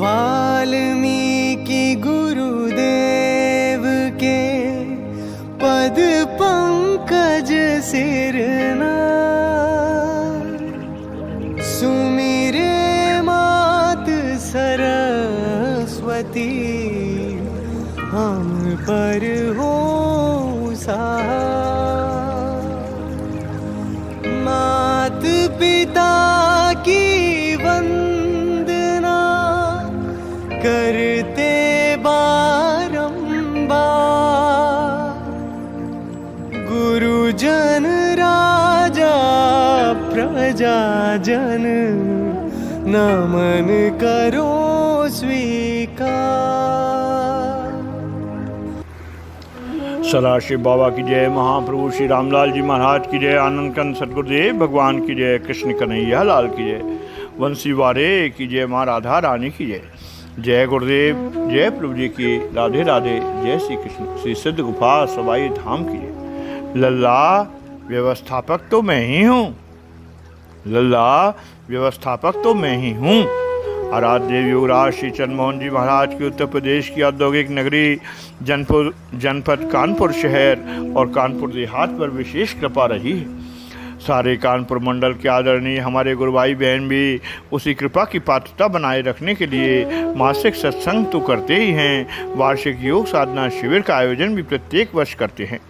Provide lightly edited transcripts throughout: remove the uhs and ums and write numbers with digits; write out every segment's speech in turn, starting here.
वाल्मीकि गुरुदेव के पद पंकज सिरना, सुमिरे मात सरस्वती, हम पर हो सहाय। मात पिता की वंदना करते बारंबार, गुरुजन राजा प्रजाजन, नमन करो स्वीकार। सदाशिव बाबा की जय, महाप्रभु श्री रामलाल जी महाराज की जय, आनंद कंद सतगुरुदेव भगवान की जय, कृष्ण कन्हैया लाल की जय, वंशी वारे की जय, माँ राधा रानी की जय। जय गुरुदेव, जय प्रभु जी की, राधे राधे, जय श्री कृष्ण। श्री सिद्ध गुफा सवाई धाम की जय। लल्ला व्यवस्थापक तो मैं ही हूँ, लल्ला व्यवस्थापक तो मैं ही हूँ। आराध्य युवराज श्री चंद्रमोहन जी महाराज की उत्तर प्रदेश की औद्योगिक नगरी जनपद कानपुर शहर और कानपुर देहात पर विशेष कृपा रही है। सारे कानपुर मंडल के आदरणीय हमारे गुरु भाई बहन भी उसी कृपा की पात्रता बनाए रखने के लिए मासिक सत्संग तो करते ही हैं, वार्षिक योग साधना शिविर का आयोजन भी प्रत्येक वर्ष करते हैं।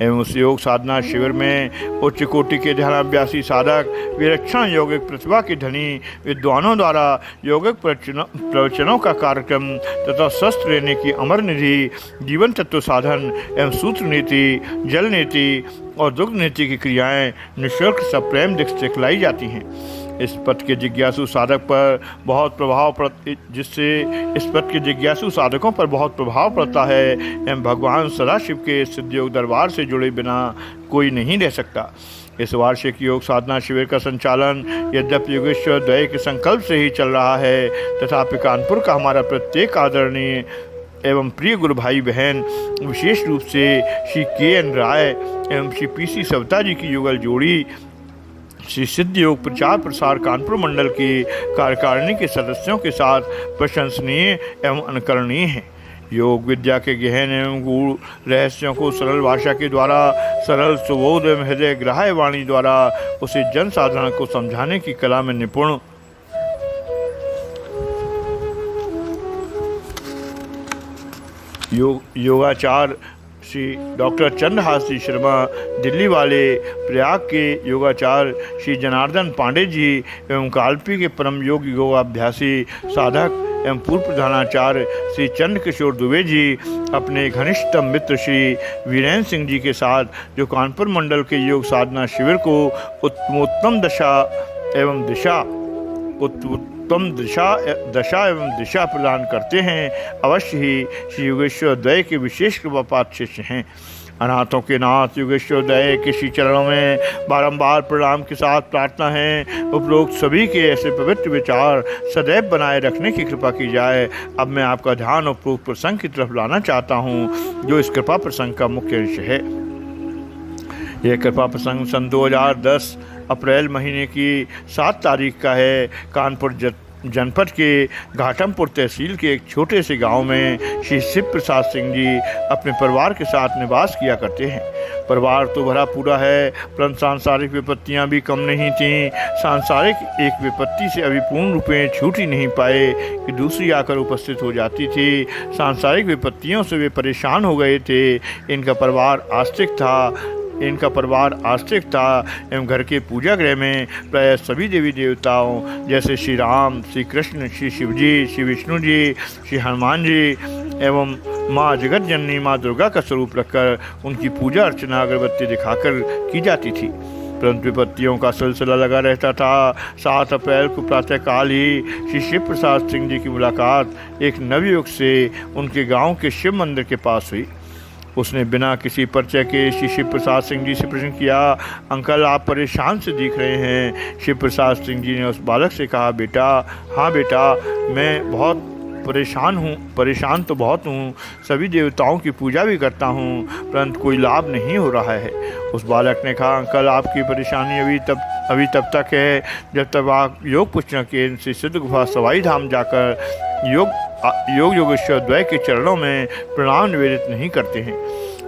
एवं उस योग साधना शिविर में उच्च कोटि के ध्यानाभ्यासी साधक, विलक्षण यौगिक प्रतिभा के धनी विद्वानों द्वारा यौगिक प्रवचनों का कार्यक्रम तथा शस्त्र लेने की अमर निधि, जीवन तत्व साधन एवं सूत्र नीति, जल नीति और दुग्ध नीति की क्रियाएं निःशुल्क सप्रेम दीक्षा सिखलाई जाती हैं। इस पथ के जिज्ञासु साधक पर बहुत प्रभाव पड़ता है एवं भगवान सदाशिव के सिद्ध योग दरबार से जुड़े बिना कोई नहीं रह सकता। इस वार्षिक योग साधना शिविर का संचालन यद्यपि योगेश्वर द्वय के संकल्प से ही चल रहा है, तथापि कानपुर का हमारा प्रत्येक आदरणीय एवं प्रिय गुरु भाई बहन, विशेष रूप से श्री के.एन. राय एवं श्री पी.सी. सवता जी की युगल जोड़ी, श्री सिद्ध योग प्रचार प्रसार कानपुर मंडल की कार्यकारिणी के सदस्यों के साथ प्रशंसनीय एवं अनुकरणीय है। योग विद्या के गहन एवं गूढ़ रहस्यों को सरल भाषा के द्वारा, सरल सुबोध एवं हृदय ग्राह्य वाणी द्वारा उसे जन साधारण को समझाने की कला में निपुण योगाचार्य श्री डॉक्टर चंद्रहास जी शर्मा, दिल्ली वाले प्रयाग के योगाचार्य श्री जनार्दन पांडे जी एवं कालपी के परम योग योगाभ्यासी साधक एवं पूर्व प्रधानाचार्य श्री चंद्र किशोर दुबे जी अपने घनिष्ठतम मित्र श्री वीरेंद्र सिंह जी के साथ, जो कानपुर मंडल के योग साधना शिविर को उत्तम दशा एवं दिशा प्रदान करते हैं, अवश्य ही श्री योगेश्वर द्वय के विशेष कृपापात्र शिष्य हैं। अनाथों के नाथ योगेश्वर द्वय के श्री चरणों में बारंबार प्रणाम के साथ प्रार्थना है, उपरोक्त सभी के ऐसे पवित्र विचार सदैव बनाए रखने की कृपा की जाए। अब मैं आपका ध्यान उपरोक्त प्रसंग की तरफ लाना चाहता हूँ, जो इस कृपा प्रसंग का मुख्य अंश है। यह कृपा प्रसंग सन 2010 अप्रैल महीने की 7 तारीख का है। कानपुर जनपद के घाटमपुर तहसील के एक छोटे से गांव में श्री शिव प्रसाद सिंह जी अपने परिवार के साथ निवास किया करते हैं। परिवार तो भरा पूरा है, परंतु सांसारिक विपत्तियां भी कम नहीं थीं। सांसारिक एक विपत्ति से अभी पूर्ण रूप में छूट ही नहीं पाए कि दूसरी आकर उपस्थित हो जाती थी। सांसारिक विपत्तियों से वे परेशान हो गए थे। इनका परिवार आस्तिक था एवं घर के पूजा गृह में प्राय सभी देवी देवताओं जैसे श्री राम, श्री कृष्ण, श्री शिव जी, श्री विष्णु जी, श्री हनुमान जी एवं माँ जगत जननी माँ दुर्गा का स्वरूप रखकर उनकी पूजा अर्चना अगरबत्ती दिखाकर की जाती थी। परंतु विपत्तियों का सिलसिला लगा रहता था। 7 अप्रैल को प्रातःकाल ही श्री शिव प्रसाद सिंह जी की मुलाकात एक नवयुवक से उनके गाँव के शिव मंदिर के पास हुई। उसने बिना किसी परिचय के श्री शिव प्रसाद सिंह जी से प्रश्न किया, अंकल आप परेशान से दिख रहे हैं। शिव प्रसाद सिंह जी ने उस बालक से कहा, बेटा, हाँ बेटा, मैं बहुत परेशान तो बहुत हूँ, सभी देवताओं की पूजा भी करता हूँ, परंतु कोई लाभ नहीं हो रहा है। उस बालक ने कहा, अंकल आपकी परेशानी अभी तब तक है जब तक आप योग पुष्ण के से सिद्ध गुफा सवाई धाम जाकर योगेश्वर द्वय के चरणों में प्रणाम निवेदित नहीं करते हैं।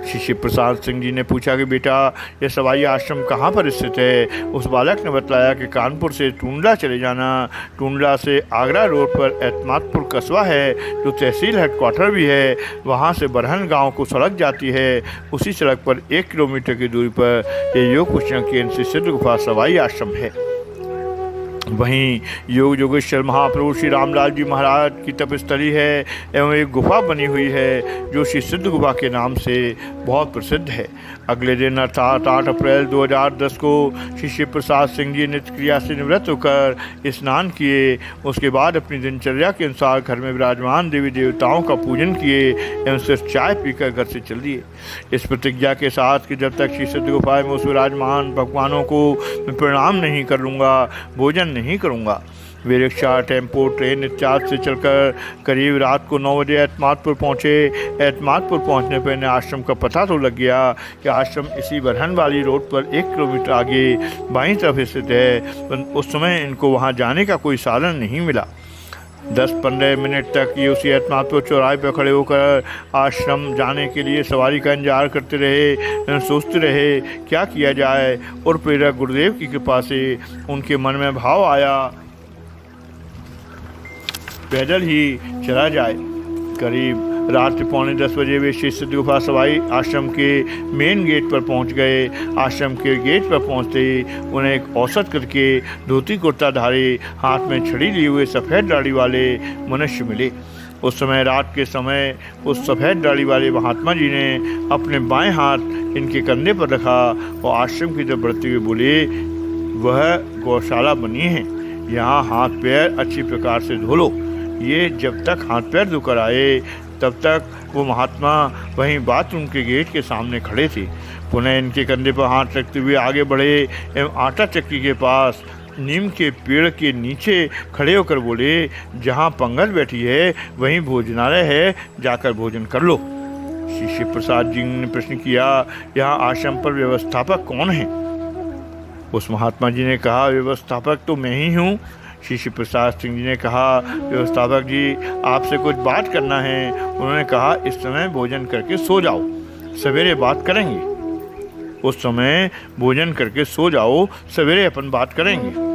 शिष्य प्रसाद सिंह जी ने पूछा कि बेटा यह सवाई आश्रम कहाँ पर स्थित है। उस बालक ने बताया कि कानपुर से टूंडला चले जाना, टूंडला से आगरा रोड पर एतमादपुर कस्बा है जो तहसील हेडक्वार्टर भी है, वहाँ से बरहन गांव को सड़क जाती है, उसी सड़क पर 1 किलोमीटर की दूरी पर यह योग कुशल केंद्र से सिद्ध गुफा सवाई आश्रम है। वहीं योगेश्वर महाप्रभु श्री रामलाल जी महाराज की तपस्थली है एवं एक गुफा बनी हुई है जो श्री सिद्ध गुफा के नाम से बहुत प्रसिद्ध है। अगले दिन अर्थात 8 अप्रैल 2010 को शिष्य प्रसाद सिंह जी नित्य क्रिया से निवृत्त होकर स्नान किए। उसके बाद अपनी दिनचर्या के अनुसार घर में विराजमान देवी देवताओं का पूजन किए एवं सिर्फ चाय पीकर घर से चल दिए, इस प्रतिज्ञा के साथ कि जब तक श्री सिद्ध गुफा में उस विराजमान भगवानों को मैं प्रणाम नहीं कर लूँगा, भोजन नहीं करूँगा। वे रिक्शा, टेम्पो, ट्रेन इत्यादि से चलकर करीब रात को 9 बजे एतमादपुर पहुँचे। एतमादपुर पहुँचने पर इन्हें आश्रम का पता तो लग गया कि आश्रम इसी बरहन वाली रोड पर 1 किलोमीटर आगे बाईं तरफ स्थित है, पर उस समय इनको वहाँ जाने का कोई साधन नहीं मिला। 10-15 मिनट तक ये उसी एतमादपुर चौराहे पर खड़े होकर आश्रम जाने के लिए सवारी का इंतजार करते रहे, सोचते रहे क्या किया जाए। और प्रेरक गुरुदेव की कृपा से उनके मन में भाव आया पैदल ही चला जाए। करीब रात 9:45 बजे वे श्री सिद्ध गुफा सवाई आश्रम के मेन गेट पर पहुंच गए। आश्रम के गेट पर पहुंचते ही उन्हें एक औसत करके धोती कुर्ता धारे, हाथ में छड़ी लिए हुए सफ़ेद दाढ़ी वाले मनुष्य मिले। उस समय रात के समय उस सफ़ेद दाढ़ी वाले महात्मा जी ने अपने बाएं हाथ इनके कंधे पर रखा और आश्रम की तरफ बढ़ते हुए बोले, वह गौशाला बनी है, यहाँ हाथ पैर अच्छी प्रकार से धो लो। ये जब तक हाथ पैर धोकर आए तब तक वो महात्मा वहीं बाथरूम के गेट के सामने खड़े थे। पुनः इनके कंधे पर हाथ रखते हुए आगे बढ़े एवं आटा चक्की के पास नीम के पेड़ के नीचे खड़े होकर बोले, जहाँ पंगल बैठी है वहीं भोजनालय है, जाकर भोजन कर लो। शिष्य प्रसाद जी ने प्रश्न किया, यहाँ आश्रम पर व्यवस्थापक कौन है? उस महात्मा जी ने कहा, व्यवस्थापक तो मैं ही हूँ। शिष्य प्रसाद सिंह जी ने कहा, व्यवस्थापक जी आपसे कुछ बात करना है। उन्होंने कहा, इस समय भोजन करके सो जाओ, सवेरे बात करेंगे। उस समय भोजन करके सो जाओ, सवेरे अपन बात करेंगे।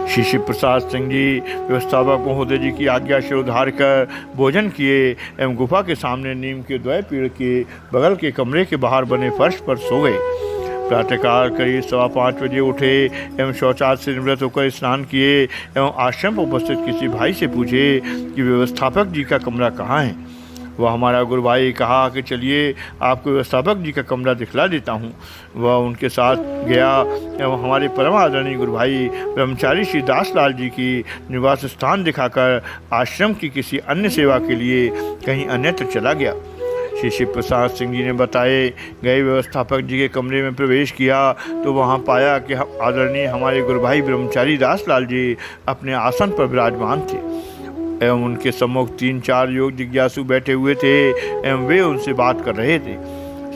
शिष्य प्रसाद सिंह जी व्यवस्थापक महोदय जी की आज्ञा से उधार कर भोजन किए एवं गुफा के सामने नीम के द्वय पेड़ के बगल के कमरे के बाहर बने फर्श पर सो गए। प्रातःकाल करीब 5:15 बजे उठे एवं शौचालय से निवृत्त होकर स्नान किए एवं आश्रम पर उपस्थित किसी भाई से पूछे कि व्यवस्थापक जी का कमरा कहाँ है। वह हमारा गुरु भाई कहा कि चलिए आपको व्यवस्थापक जी का कमरा दिखला देता हूँ। वह उनके साथ गया एवं हमारे परम आदरणीय गुरु भाई ब्रह्मचारी श्री दासलाल जी की निवास स्थान दिखाकर आश्रम की किसी अन्य सेवा के लिए कहीं अन्यत्र चला गया। शिष्य प्रसाद सिंह जी ने बताए गए व्यवस्थापक जी के कमरे में प्रवेश किया तो वहां पाया कि आदरणीय हमारे गुरु भाई ब्रह्मचारी दासलाल जी अपने आसन पर विराजमान थे एवं उनके सम्मुख 3-4 योग जिज्ञासु बैठे हुए थे एवं वे उनसे बात कर रहे थे।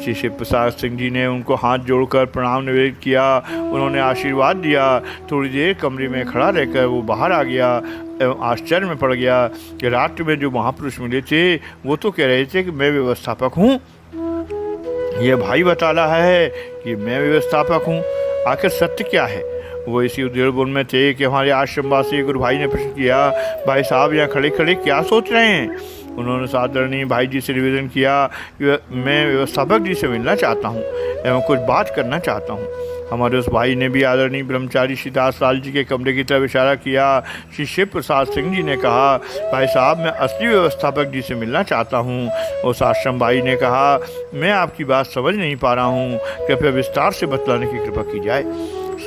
शिष्य प्रसाद सिंह जी ने उनको हाथ जोड़कर प्रणाम निवेदित किया। उन्होंने आशीर्वाद दिया। थोड़ी देर कमरे में खड़ा रहकर वो बाहर आ गया एवं आश्चर्य में पड़ गया कि रात में जो महापुरुष मिले थे वो तो कह रहे थे कि मैं व्यवस्थापक हूँ। यह भाई बता रहा है कि मैं व्यवस्थापक हूँ, आखिर सत्य क्या है? वो इसी उद्वेग में थे कि हमारे आश्रमवासी गुरु भाई ने प्रश्न किया, भाई साहब यहाँ खड़े खड़े क्या सोच रहे हैं? उन्होंने सादरणीय भाई जी से निवेदन किया कि मैं व्यवस्थापक जी से मिलना चाहता हूँ एवं कुछ बात करना चाहता हूँ। हमारे उस भाई ने भी आदरणीय ब्रह्मचारी श्री दासलाल जी के कमरे की तरफ इशारा किया। श्री शिव प्रसाद सिंह जी ने कहा, भाई साहब मैं असली व्यवस्थापक जी से मिलना चाहता हूँ। उस आश्रम भाई ने कहा, मैं आपकी बात समझ नहीं पा रहा हूँ, कृपया विस्तार से बतलाने की कृपा की जाए।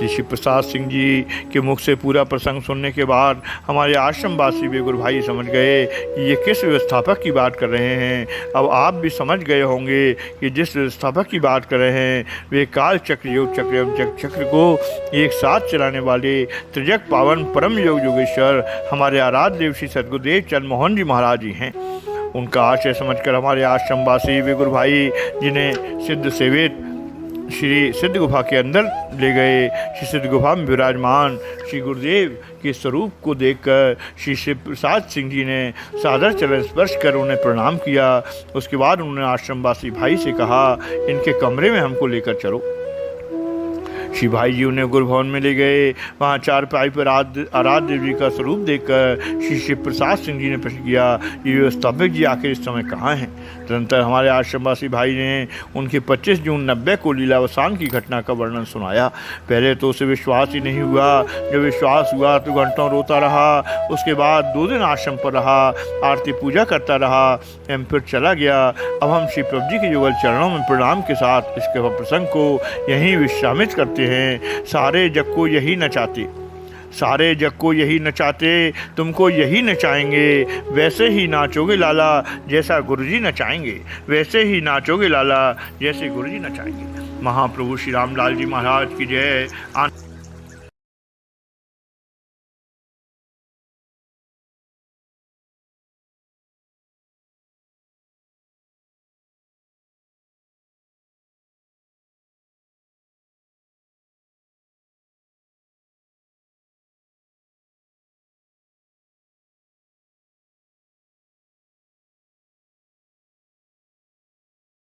श्री शिव प्रसाद सिंह जी के मुख से पूरा प्रसंग सुनने के बाद हमारे आश्रमवासी वे गुरु भाई समझ गए कि ये किस व्यवस्थापक की बात कर रहे हैं। अब आप भी समझ गए होंगे कि जिस व्यवस्थापक की बात कर रहे हैं वे काल चक्र, योग चक्र एवं जग चक्र को एक साथ चलाने वाले त्रिजग पावन परम योग योगेश्वर हमारे आराध्य देव श्री सद्गुरुदेव चंद्र मोहन जी महाराज जी हैं। उनका आशय समझकर हमारे आश्रमवासी वे गुरु भाई जिन्हें सिद्ध सेवित श्री सिद्ध गुफा के अंदर ले गए, श्री सिद्ध गुफा में विराजमान श्री गुरुदेव के स्वरूप को देखकर श्री शिव प्रसाद सिंह जी ने सादर चरण स्पर्श कर उन्हें प्रणाम किया। उसके बाद उन्होंने आश्रमवासी भाई से कहा, इनके कमरे में हमको लेकर चलो। श्री भाई जी उन्हें गुरु भवन में ले गए। वहाँ चारपाई पर आराध्य देव जी का स्वरूप देखकर श्री शिव प्रसाद सिंह जी ने प्रश्न किया, ये व्यवस्थापक जी आखिर इस समय कहाँ हैं। तदनंतर हमारे आश्रमवासी भाई ने उनके 25 जून 90 को लीलावसान की घटना का वर्णन सुनाया। पहले तो उसे विश्वास ही नहीं हुआ, जब विश्वास हुआ तो घंटों रोता रहा। उसके बाद 2 दिन आश्रम पर रहा, आरती पूजा करता रहा एवं फिर चला गया। अब हम श्री प्रभु जी के युगल चरणों में प्रणाम के साथ इसके प्रसंग को यहीं विश्रामित करते हैं। सारे जग को यही नचाते, सारे जग को यही नचाते, तुमको यही नचाएंगे। वैसे ही नाचोगे लाला जैसा गुरुजी नचाएंगे, वैसे ही नाचोगे लाला जैसे गुरुजी नचाएंगे। महाप्रभु श्री रामलाल जी महाराज की जय।